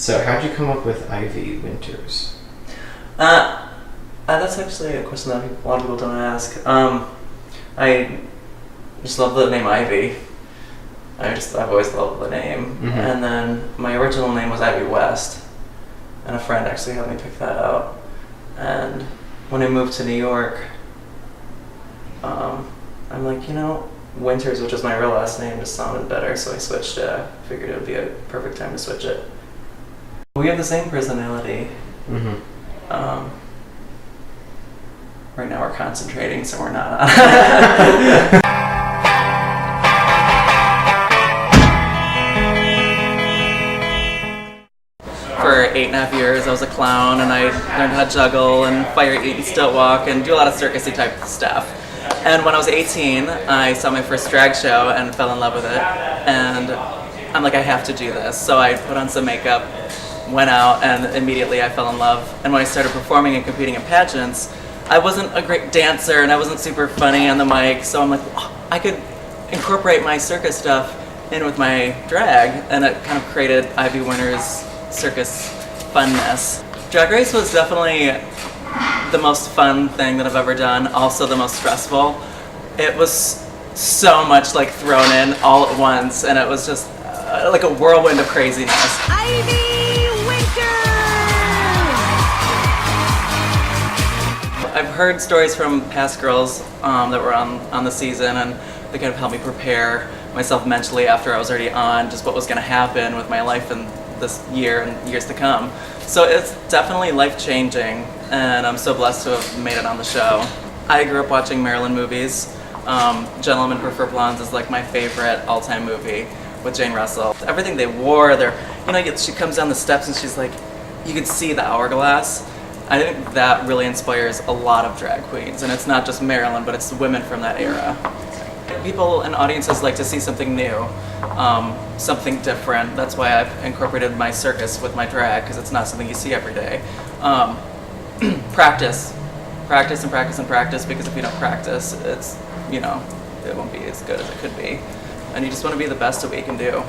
So how'd you come up with Ivy Winters? That's actually a question that a lot of people don't ask. I just love the name Ivy. I've always loved the name. Mm-hmm. And then my original name was Ivy West, and a friend actually helped me pick that out. And when I moved to New York, I'm like, Winters, which is my real last name, just sounded better, so I switched it. Figured it would be a perfect time to switch it. We have the same personality. Mm-hmm. Right now we're concentrating, so we're not on. For 8.5 years, I was a clown, and I learned how to juggle and fire eat and stilt walk and do a lot of circusy type stuff. And when I was 18, I saw my first drag show and fell in love with it. And I'm like, I have to do this. So I put on some makeup, went out, and immediately I fell in love. And when I started performing and competing in pageants, I wasn't a great dancer and I wasn't super funny on the mic. So I'm like, I could incorporate my circus stuff in with my drag, and it kind of created Ivy Winters circus funness. Drag Race was definitely the most fun thing that I've ever done, also the most stressful. It was so much like thrown in all at once, and it was just like a whirlwind of craziness. Ivy Winters! I've heard stories from past girls that were on the season, and they kind of helped me prepare myself mentally after I was already on, just what was going to happen with my life in this year and years to come. So it's definitely life-changing, and I'm so blessed to have made it on the show. I grew up watching Marilyn movies. Gentlemen Prefer Blondes is like my favorite all-time movie with Jane Russell. Everything they wore, she comes down the steps and she's like, you could see the hourglass. I think that really inspires a lot of drag queens, and it's not just Marilyn, but it's women from that era. People and audiences like to see something new, something different. That's why I've incorporated my circus with my drag, because it's not something you see every day. Practice, and practice, and practice, because if you don't practice, it won't be as good as it could be. And you just want to be the best at what you can do.